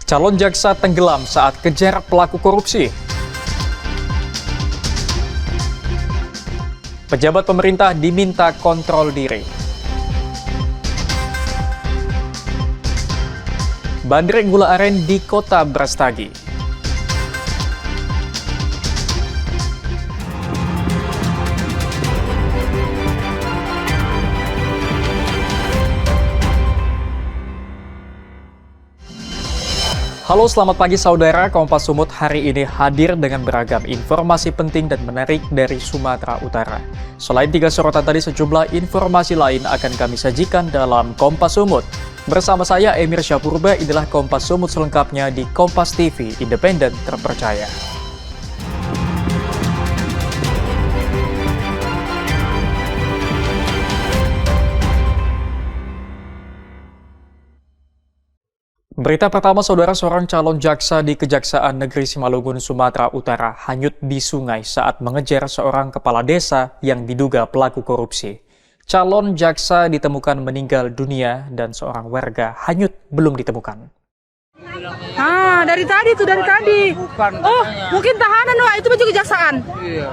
Calon jaksa tenggelam saat kejar pelaku korupsi. Pejabat pemerintah diminta kontrol diri. Bandrek gula aren di kota Brastagi. Halo, selamat pagi saudara. Kompas Sumut hari ini hadir dengan beragam informasi penting dan menarik dari Sumatera Utara. Selain 3 sorotan tadi, sejumlah informasi lain akan kami sajikan dalam Kompas Sumut. Bersama saya Emir Syapurba, inilah Kompas Sumut selengkapnya di Kompas TV, independen terpercaya. Berita pertama, saudara, seorang calon jaksa di Kejaksaan Negeri Simalungun, Sumatera Utara hanyut di sungai saat mengejar seorang kepala desa yang diduga pelaku korupsi. Calon jaksa ditemukan meninggal dunia dan seorang warga hanyut belum ditemukan. Dari tadi. Oh, mungkin tahanan, Wak. Itu baju kejaksaan. Iya.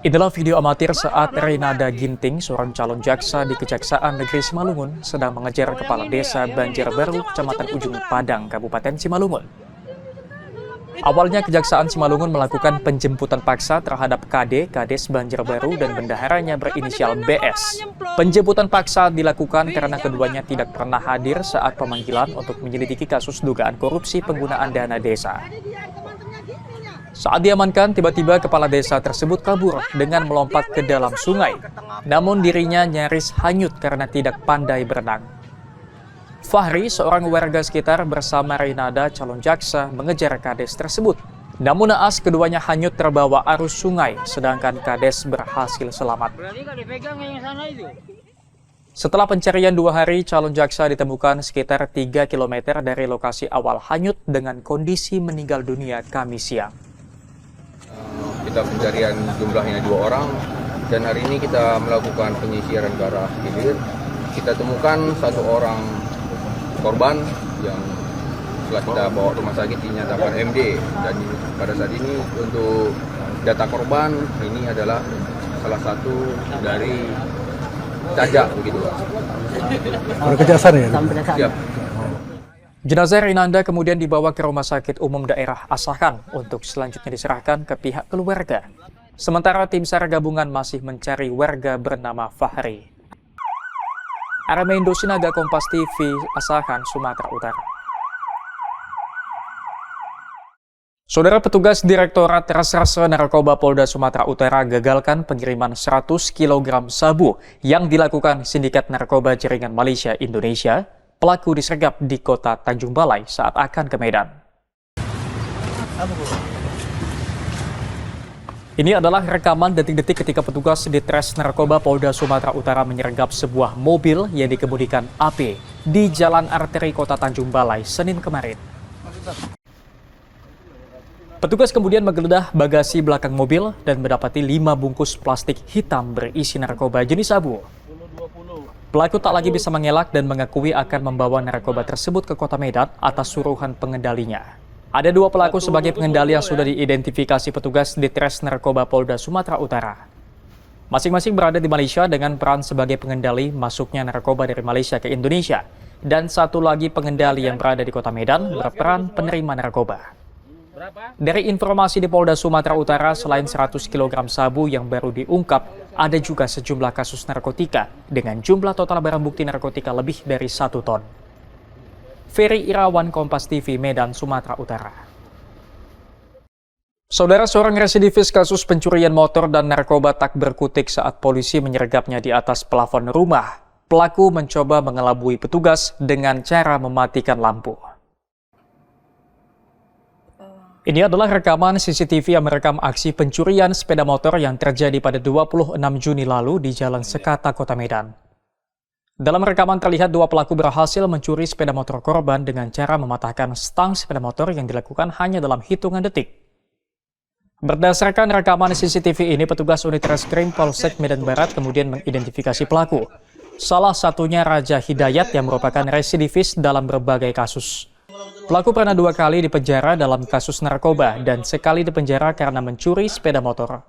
Inilah video amatir saat Renada Ginting, seorang calon jaksa di Kejaksaan Negeri Simalungun, sedang mengejar kepala desa Banjarbaru, Kecamatan Ujung Padang, Kabupaten Simalungun. Awalnya Kejaksaan Simalungun melakukan penjemputan paksa terhadap Kades Banjarbaru dan bendaharanya berinisial BS. Penjemputan paksa dilakukan karena keduanya tidak pernah hadir saat pemanggilan untuk menyelidiki kasus dugaan korupsi penggunaan dana desa. Saat diamankan, tiba-tiba kepala desa tersebut kabur dengan melompat ke dalam sungai. Namun dirinya nyaris hanyut karena tidak pandai berenang. Fahri, seorang warga sekitar bersama Renada, calon jaksa, mengejar Kades tersebut. Namun naas keduanya hanyut terbawa arus sungai, sedangkan Kades berhasil selamat. Setelah pencarian 2 hari, calon jaksa ditemukan sekitar 3 km dari lokasi awal hanyut dengan kondisi meninggal dunia Kamis siang. Kita pencarian jumlahnya 2 orang dan hari ini kita melakukan penyisiran ke arah hilir. Kita temukan 1 orang korban yang setelah kita bawa ke rumah sakit dinyatakan MD, dan pada saat ini untuk data korban ini adalah salah satu dari Caca begitu. Ada kejelasan ya? Siap. Jenazah Renanda kemudian dibawa ke Rumah Sakit Umum Daerah Asahan untuk selanjutnya diserahkan ke pihak keluarga. Sementara tim SAR gabungan masih mencari warga bernama Fahri. Armando Sinaga, Kompas TV, Asahan, Sumatera Utara. Saudara, petugas Direktorat Reserse Narkoba Polda Sumatera Utara gagalkan pengiriman 100 kg sabu yang dilakukan sindikat narkoba jaringan Malaysia Indonesia. Pelaku disergap di kota Tanjung Balai saat akan ke Medan. Ini adalah rekaman detik-detik ketika petugas Ditres Narkoba Polda Sumatera Utara menyergap sebuah mobil yang dikemudikan AP di Jalan Arteri Kota Tanjung Balai Senin kemarin. Petugas kemudian menggeledah bagasi belakang mobil dan mendapati 5 bungkus plastik hitam berisi narkoba jenis sabu. Pelaku tak lagi bisa mengelak dan mengakui akan membawa narkoba tersebut ke kota Medan atas suruhan pengendalinya. Ada 2 pelaku sebagai pengendali yang sudah diidentifikasi petugas Ditres Narkoba Polda Sumatera Utara. Masing-masing berada di Malaysia dengan peran sebagai pengendali masuknya narkoba dari Malaysia ke Indonesia. Dan 1 lagi pengendali yang berada di kota Medan berperan penerima narkoba. Dari informasi di Polda Sumatera Utara, selain 100 kg sabu yang baru diungkap, ada juga sejumlah kasus narkotika dengan jumlah total barang bukti narkotika lebih dari 1 ton. Ferry Irawan, Kompas TV, Medan, Sumatera Utara. Saudara, seorang residivis kasus pencurian motor dan narkoba tak berkutik saat polisi menyergapnya di atas plafon rumah. Pelaku mencoba mengelabui petugas dengan cara mematikan lampu. Ini adalah rekaman CCTV yang merekam aksi pencurian sepeda motor yang terjadi pada 26 Juni lalu di Jalan Sekata, Kota Medan. Dalam rekaman terlihat 2 pelaku berhasil mencuri sepeda motor korban dengan cara mematahkan stang sepeda motor yang dilakukan hanya dalam hitungan detik. Berdasarkan rekaman CCTV ini, petugas unit reskrim Polsek Medan Barat kemudian mengidentifikasi pelaku. Salah satunya Raja Hidayat yang merupakan residivis dalam berbagai kasus. Pelaku pernah 2 kali dipenjara dalam kasus narkoba dan sekali dipenjara karena mencuri sepeda motor.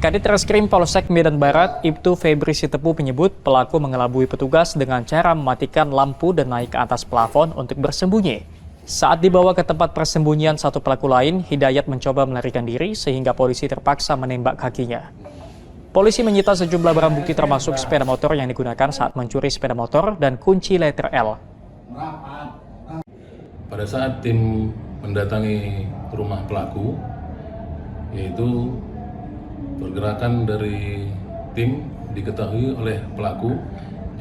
Kadit Reskrim Polsek Medan Barat, Ibtu Febri Sitepu menyebut pelaku mengelabui petugas dengan cara mematikan lampu dan naik ke atas plafon untuk bersembunyi. Saat dibawa ke tempat persembunyian satu pelaku lain, Hidayat mencoba melarikan diri sehingga polisi terpaksa menembak kakinya. Polisi menyita sejumlah barang bukti termasuk sepeda motor yang digunakan saat mencuri sepeda motor dan kunci letter L. Pada saat tim mendatangi rumah pelaku, yaitu pergerakan dari tim diketahui oleh pelaku.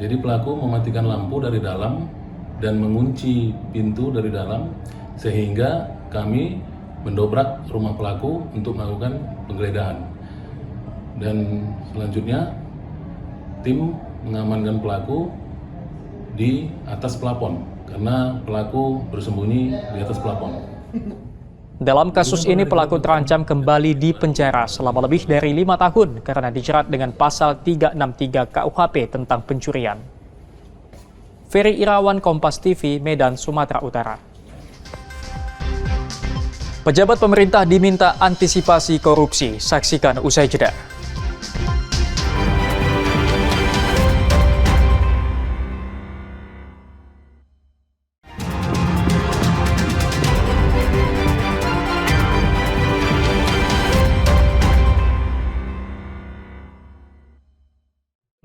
Jadi pelaku mematikan lampu dari dalam dan mengunci pintu dari dalam, sehingga kami mendobrak rumah pelaku untuk melakukan penggeledahan. Dan selanjutnya tim mengamankan pelaku di atas plafon karena pelaku bersembunyi di atas plafon. Dalam kasus ini pelaku terancam kembali di penjara selama lebih dari 5 tahun karena dijerat dengan pasal 363 KUHP tentang pencurian. Ferry Irawan, Kompas TV, Medan, Sumatera Utara. Pejabat pemerintah diminta antisipasi korupsi. Saksikan usai jeda.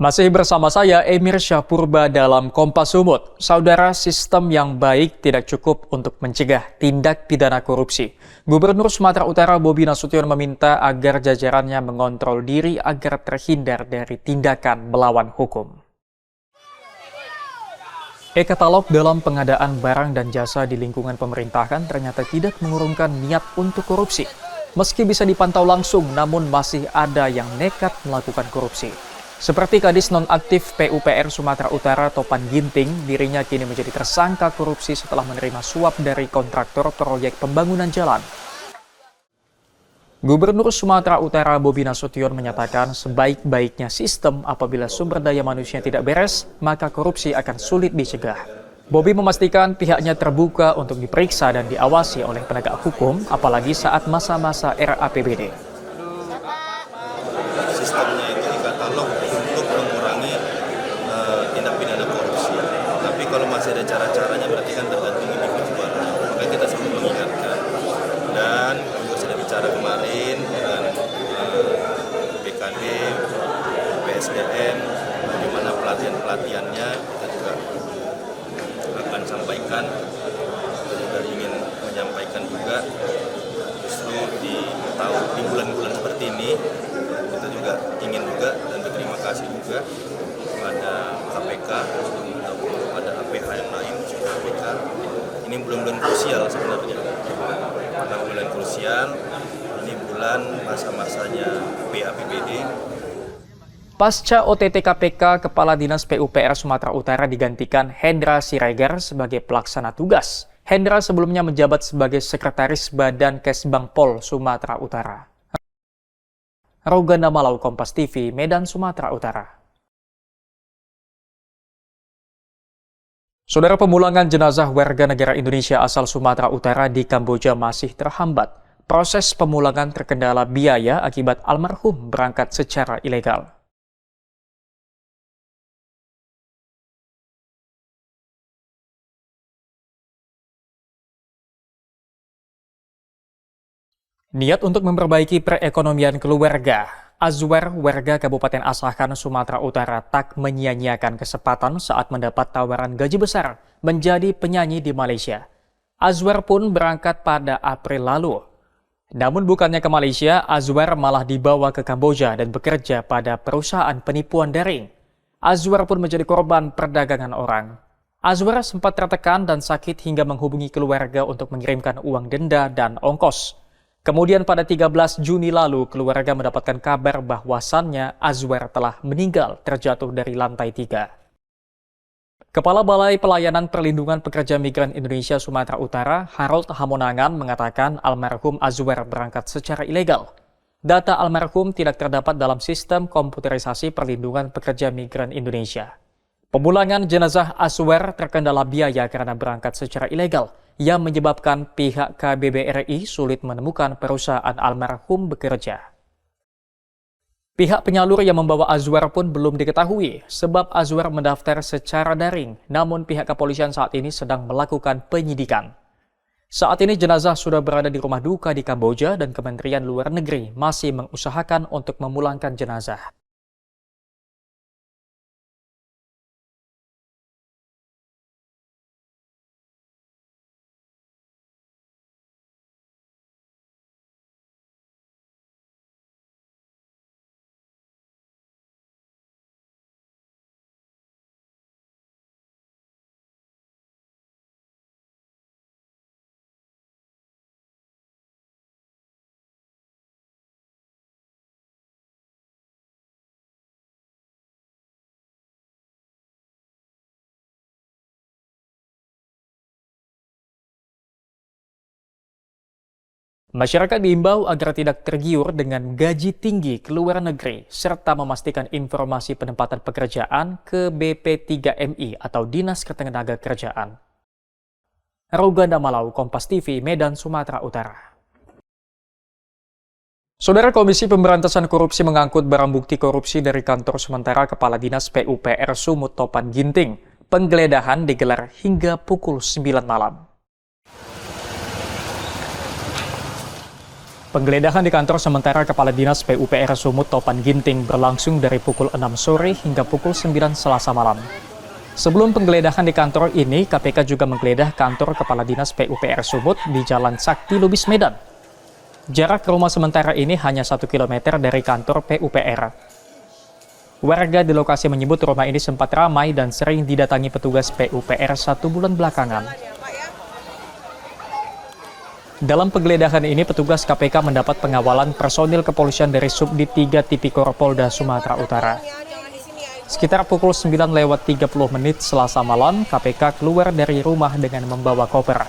Masih bersama saya, Emir Syahpurba dalam Kompas Sumut. Saudara, sistem yang baik tidak cukup untuk mencegah tindak pidana korupsi. Gubernur Sumatera Utara Bobi Nasution meminta agar jajarannya mengontrol diri agar terhindar dari tindakan melawan hukum. E-katalog dalam pengadaan barang dan jasa di lingkungan pemerintahan ternyata tidak mengurungkan niat untuk korupsi. Meski bisa dipantau langsung, namun masih ada yang nekat melakukan korupsi. Seperti Kadis Nonaktif PUPR Sumatera Utara Topan Ginting, dirinya kini menjadi tersangka korupsi setelah menerima suap dari kontraktor proyek pembangunan jalan. Gubernur Sumatera Utara Bobi Nasution menyatakan sebaik-baiknya sistem apabila sumber daya manusia tidak beres, maka korupsi akan sulit dicegah. Bobi memastikan pihaknya terbuka untuk diperiksa dan diawasi oleh penegak hukum, apalagi saat masa-masa era APBD. Sistemnya itu dikatalog untuk mengurangi tindak pidana korupsi. Tapi kalau masih ada cara-caranya berarti kan tergantung individualnya. Maka kita selalu mengingatkan. Dan juga sudah bicara kemarin dengan BKD, PSDM, bagaimana pelatihan-pelatihannya kita juga akan sampaikan. Kita juga ingin menyampaikan juga justru di bulan-bulan seperti ini kita juga ingin juga dan berterima kasih juga kepada KPK ataupun kepada APH yang lain KPK. Ini bulan-bulan krusial sebenarnya, karena bulan krusial ini bulan masa-masanya PAPBD. Pasca OTT KPK, Kepala Dinas PUPR Sumatera Utara digantikan Hendra Siregar sebagai pelaksana tugas. Hendra sebelumnya menjabat sebagai Sekretaris Badan Kesbangpol Sumatera Utara. Rogana Malau, Kompas TV, Medan, Sumatera Utara. Saudara, pemulangan jenazah warga negara Indonesia asal Sumatera Utara di Kamboja masih terhambat. Proses pemulangan terkendala biaya akibat almarhum berangkat secara ilegal. Niat untuk memperbaiki perekonomian keluarga, Azwar, warga Kabupaten Asahan, Sumatera Utara, tak menyia-nyiakan kesempatan saat mendapat tawaran gaji besar menjadi penyanyi di Malaysia. Azwar pun berangkat pada April lalu. Namun bukannya ke Malaysia, Azwar malah dibawa ke Kamboja dan bekerja pada perusahaan penipuan daring. Azwar pun menjadi korban perdagangan orang. Azwar sempat tertekan dan sakit hingga menghubungi keluarga untuk mengirimkan uang denda dan ongkos. Kemudian pada 13 Juni lalu, keluarga mendapatkan kabar bahwasannya Azwar telah meninggal terjatuh dari lantai 3. Kepala Balai Pelayanan Perlindungan Pekerja Migran Indonesia Sumatera Utara, Harold Hamonangan, mengatakan almarhum Azwar berangkat secara ilegal. Data almarhum tidak terdapat dalam sistem komputerisasi perlindungan pekerja migran Indonesia. Pemulangan jenazah Azwar terkendala biaya karena berangkat secara ilegal, yang menyebabkan pihak KBBRI sulit menemukan perusahaan almarhum bekerja. Pihak penyalur yang membawa Azwar pun belum diketahui, sebab Azwar mendaftar secara daring, namun pihak kepolisian saat ini sedang melakukan penyidikan. Saat ini jenazah sudah berada di rumah duka di Kamboja dan Kementerian Luar Negeri masih mengusahakan untuk memulangkan jenazah. Masyarakat diimbau agar tidak tergiur dengan gaji tinggi ke luar negeri, serta memastikan informasi penempatan pekerjaan ke BP3MI atau Dinas Ketenagakerjaan. Roganda Malau, Kompas TV, Medan, Sumatera Utara. Saudara Komisi Pemberantasan Korupsi mengangkut barang bukti korupsi dari kantor sementara Kepala Dinas PUPR Sumut Topan Ginting. Penggeledahan digelar hingga pukul 9 malam. Penggeledahan di kantor sementara Kepala Dinas PUPR Sumut Topan Ginting berlangsung dari pukul 6 sore hingga pukul 9 Selasa malam. Sebelum penggeledahan di kantor ini, KPK juga menggeledah kantor Kepala Dinas PUPR Sumut di Jalan Sakti Lubis Medan. Jarak rumah sementara ini hanya 1 km dari kantor PUPR. Warga di lokasi menyebut rumah ini sempat ramai dan sering didatangi petugas PUPR 1 bulan belakangan. Dalam penggeledahan ini, petugas KPK mendapat pengawalan personil kepolisian dari Subdit 3 Tipikor Polda Sumatera Utara. Sekitar pukul 9:30 Selasa malam, KPK keluar dari rumah dengan membawa koper.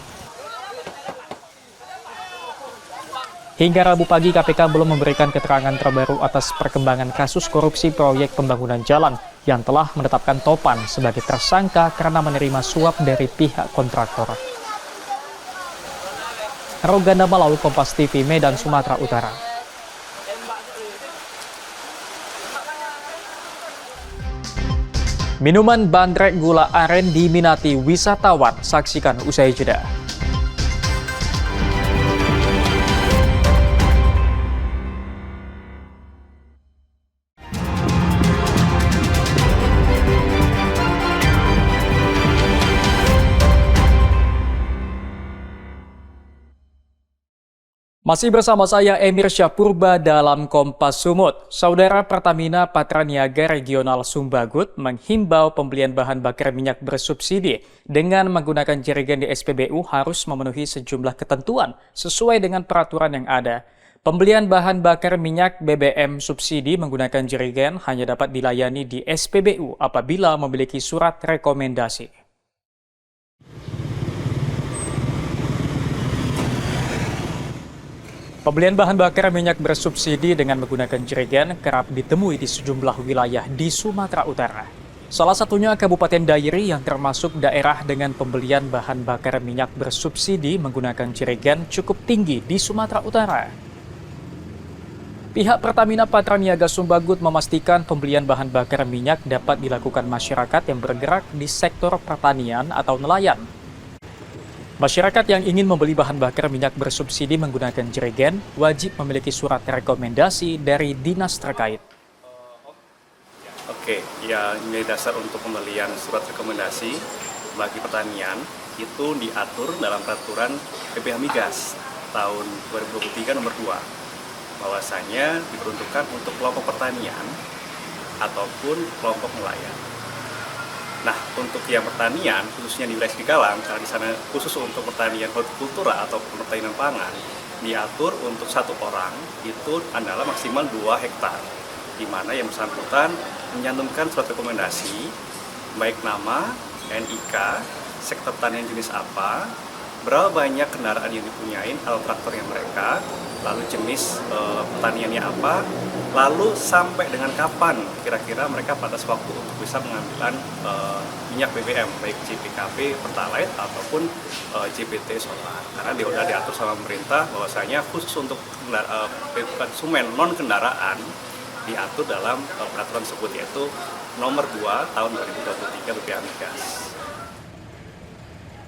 Hingga Rabu pagi, KPK belum memberikan keterangan terbaru atas perkembangan kasus korupsi proyek pembangunan jalan yang telah menetapkan Topan sebagai tersangka karena menerima suap dari pihak kontraktor. Roganda Malau, Kompas TV, Medan, Sumatera Utara. Minuman bandrek gula aren diminati wisatawan, saksikan usai jeda. Masih bersama saya Emir Syahpurba dalam Kompas Sumut. Saudara, Pertamina Patraniaga Regional Sumbagut menghimbau pembelian bahan bakar minyak bersubsidi dengan menggunakan jerigen di SPBU harus memenuhi sejumlah ketentuan sesuai dengan peraturan yang ada. Pembelian bahan bakar minyak BBM subsidi menggunakan jerigen hanya dapat dilayani di SPBU apabila memiliki surat rekomendasi. Pembelian bahan bakar minyak bersubsidi dengan menggunakan jerigen kerap ditemui di sejumlah wilayah di Sumatera Utara. Salah satunya Kabupaten Dairi yang termasuk daerah dengan pembelian bahan bakar minyak bersubsidi menggunakan jerigen cukup tinggi di Sumatera Utara. Pihak Pertamina Patraniaga Sumbagut memastikan pembelian bahan bakar minyak dapat dilakukan masyarakat yang bergerak di sektor pertanian atau nelayan. Masyarakat yang ingin membeli bahan bakar minyak bersubsidi menggunakan jerigen wajib memiliki surat rekomendasi dari dinas terkait. Oke, ya nilai dasar untuk pembelian surat rekomendasi bagi pertanian itu diatur dalam peraturan PPH Migas tahun 2023 nomor 2. Bahwasanya diperuntukkan untuk kelompok pertanian ataupun kelompok nelayan. Nah, untuk yang pertanian, khususnya di wilayah Sigagalang, karena di sana khusus untuk pertanian hortikultura atau pertanian pangan, diatur untuk satu orang itu adalah maksimal 2 hektar, di mana yang bersangkutan menyantumkan surat rekomendasi, baik nama, NIK, sektor pertanian jenis apa, berapa banyak kendaraan yang dipunyai, alat traktor yang mereka, lalu jenis pertaniannya apa, lalu sampai dengan kapan kira-kira mereka batas waktu untuk bisa mengambil minyak BBM, baik JPKB, Pertalite, ataupun JBT solar. Karena dia sudah diatur sama pemerintah bahwasanya khusus untuk konsumen non-kendaraan diatur dalam peraturan tersebut, yaitu nomor 2 tahun 2023 BPH Migas.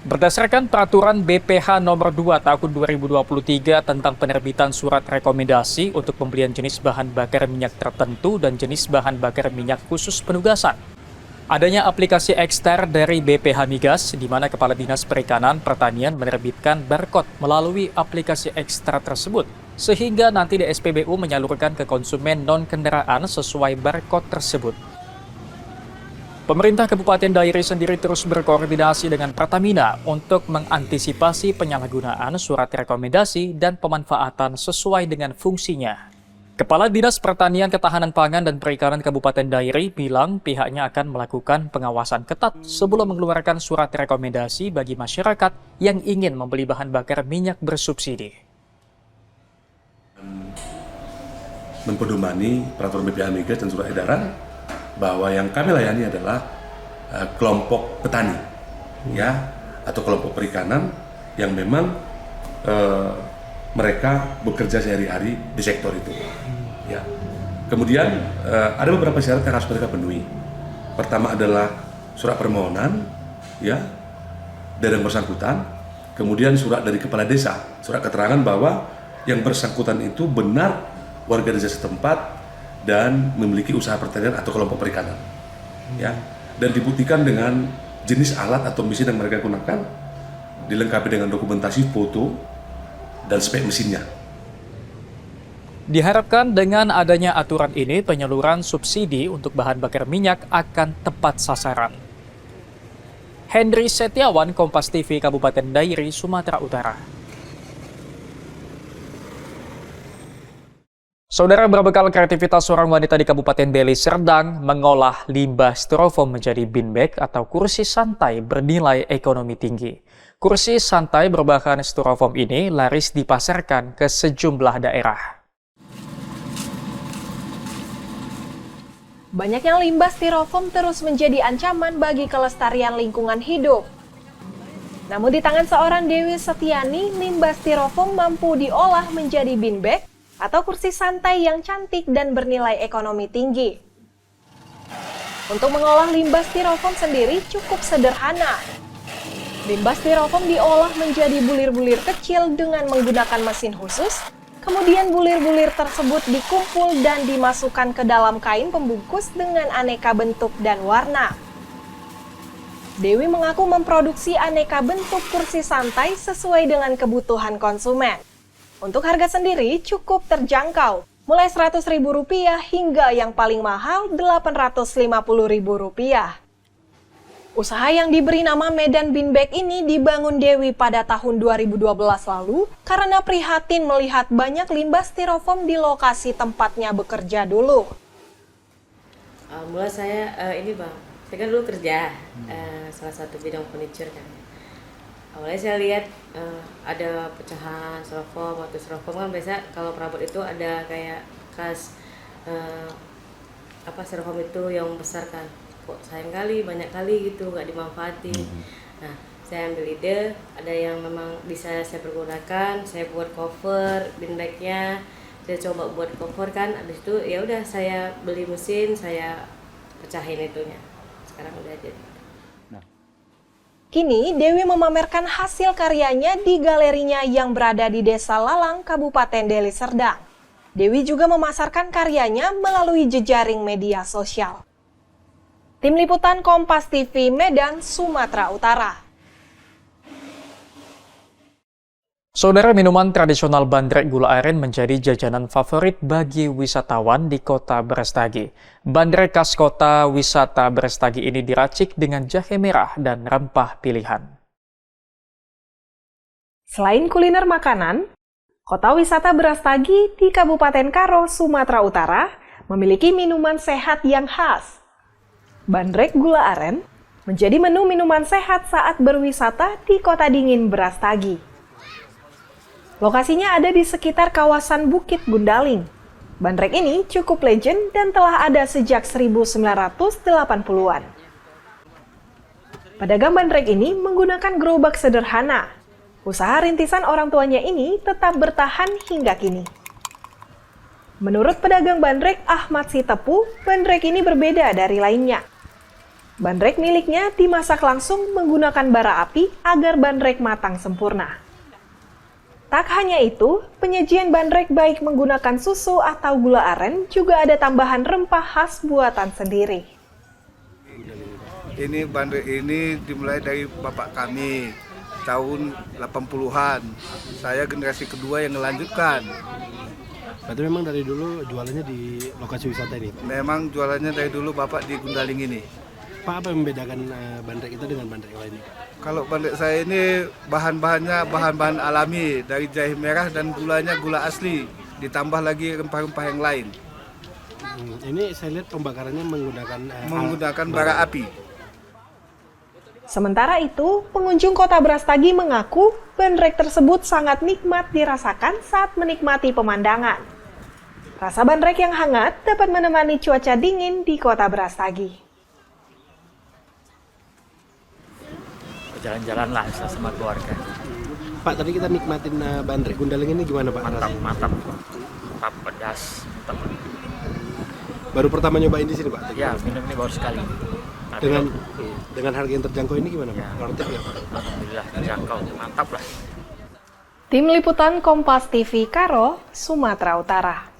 Berdasarkan peraturan BPH nomor 2 tahun 2023 tentang penerbitan surat rekomendasi untuk pembelian jenis bahan bakar minyak tertentu dan jenis bahan bakar minyak khusus penugasan. Adanya aplikasi ekster dari BPH Migas di mana Kepala Dinas Perikanan Pertanian menerbitkan barcode melalui aplikasi ekster tersebut sehingga nanti di SPBU menyalurkan ke konsumen non-kendaraan sesuai barcode tersebut. Pemerintah Kabupaten Dairi sendiri terus berkoordinasi dengan Pertamina untuk mengantisipasi penyalahgunaan surat rekomendasi dan pemanfaatan sesuai dengan fungsinya. Kepala Dinas Pertanian, Ketahanan Pangan, dan Perikanan Kabupaten Dairi bilang pihaknya akan melakukan pengawasan ketat sebelum mengeluarkan surat rekomendasi bagi masyarakat yang ingin membeli bahan bakar minyak bersubsidi. Mempedomani peraturan BPH Migas dan surat edaran bahwa yang kami layani adalah kelompok petani, ya, atau kelompok perikanan yang memang mereka bekerja sehari-hari di sektor itu. Ya. Kemudian ada beberapa syarat yang harus mereka penuhi. Pertama adalah surat permohonan, ya, dari yang bersangkutan. Kemudian surat dari kepala desa, surat keterangan bahwa yang bersangkutan itu benar warga desa setempat dan memiliki usaha pertanian atau kelompok perikanan, ya, dan dibuktikan dengan jenis alat atau mesin yang mereka gunakan, dilengkapi dengan dokumentasi foto dan spek mesinnya. Diharapkan dengan adanya aturan ini, penyaluran subsidi untuk bahan bakar minyak akan tepat sasaran. Henry Setiawan, Kompas TV, Kabupaten Dairi, Sumatera Utara. Saudara, berbekal kreativitas seorang wanita di Kabupaten Deli Serdang mengolah limbah styrofoam menjadi bean bag atau kursi santai bernilai ekonomi tinggi. Kursi santai berbahan styrofoam ini laris dipasarkan ke sejumlah daerah. Banyaknya limbah styrofoam terus menjadi ancaman bagi kelestarian lingkungan hidup. Namun di tangan seorang Dewi Setiani, limbah styrofoam mampu diolah menjadi bean bag atau kursi santai yang cantik dan bernilai ekonomi tinggi. Untuk mengolah limbah styrofoam sendiri cukup sederhana. Limbah styrofoam diolah menjadi bulir-bulir kecil dengan menggunakan mesin khusus, kemudian bulir-bulir tersebut dikumpul dan dimasukkan ke dalam kain pembungkus dengan aneka bentuk dan warna. Dewi mengaku memproduksi aneka bentuk kursi santai sesuai dengan kebutuhan konsumen. Untuk harga sendiri cukup terjangkau, mulai Rp100.000 hingga yang paling mahal Rp850.000. Usaha yang diberi nama Medan Bean Bag ini dibangun Dewi pada tahun 2012 lalu karena prihatin melihat banyak limbah styrofoam di lokasi tempatnya bekerja dulu. Mulai saya saya kan dulu kerja salah satu bidang furniture kan. Awalnya saya lihat ada pecahan styrofoam atau styrofoam kan biasa kalau perabot itu ada kayak kas styrofoam itu yang besar kan, kok sayang kali banyak kali gitu nggak dimanfaatin. Nah saya ambil ide, ada yang memang bisa saya pergunakan, saya buat cover bean bag-nya, saya coba buat cover kan, habis itu ya udah saya beli mesin, saya pecahin itunya, sekarang udah jadi. Kini, Dewi memamerkan hasil karyanya di galerinya yang berada di Desa Lalang, Kabupaten Deli Serdang. Dewi juga memasarkan karyanya melalui jejaring media sosial. Tim Liputan Kompas TV, Medan, Sumatera Utara. Saudara, minuman tradisional bandrek gula aren menjadi jajanan favorit bagi wisatawan di Kota Brastagi. Bandrek khas Kota Wisata Brastagi ini diracik dengan jahe merah dan rempah pilihan. Selain kuliner makanan, Kota Wisata Brastagi di Kabupaten Karo, Sumatera Utara memiliki minuman sehat yang khas. Bandrek gula aren menjadi menu minuman sehat saat berwisata di Kota Dingin Brastagi. Lokasinya ada di sekitar kawasan Bukit Gundaling. Bandrek ini cukup legend dan telah ada sejak 1980-an. Pedagang bandrek ini menggunakan gerobak sederhana. Usaha rintisan orang tuanya ini tetap bertahan hingga kini. Menurut pedagang bandrek Ahmad Sitepu, bandrek ini berbeda dari lainnya. Bandrek miliknya dimasak langsung menggunakan bara api agar bandrek matang sempurna. Tak hanya itu, penyajian bandrek baik menggunakan susu atau gula aren juga ada tambahan rempah khas buatan sendiri. Ini bandrek ini dimulai dari bapak kami tahun 80-an. Saya generasi kedua yang melanjutkan. Berarti memang dari dulu jualannya di lokasi wisata ini? Memang jualannya dari dulu bapak di Gundaling ini. Pak, apa yang membedakan bandrek itu dengan bandrek lainnya? Kalau bandrek saya ini bahan-bahannya bahan-bahan alami, dari jahe merah dan gulanya gula asli, ditambah lagi rempah-rempah yang lain. Ini saya lihat pembakarannya menggunakan bara api. Sementara itu, pengunjung Kota Brastagi mengaku bandrek tersebut sangat nikmat dirasakan saat menikmati pemandangan. Rasa bandrek yang hangat dapat menemani cuaca dingin di Kota Brastagi. Jalan-jalan lah sama keluarga. Pak, tadi kita nikmatin bandrek Gundaling ini gimana Pak? Mantap, pedas. Mantap. Baru pertama nyobain di sini Pak? Ya, minum ini baru sekali. Dengan harga yang terjangkau ini gimana Pak? Ya, alhamdulillah terjangkau, mantap lah. Tim Liputan Kompas TV Karo, Sumatera Utara.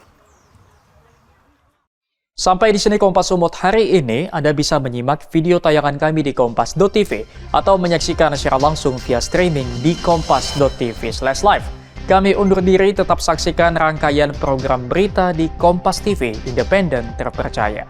Sampai di sini Kompas Sumut hari ini. Anda bisa menyimak video tayangan kami di kompas.tv atau menyaksikan secara langsung via streaming di kompas.tv/live. Kami undur diri, tetap saksikan rangkaian program berita di Kompas TV, independen terpercaya.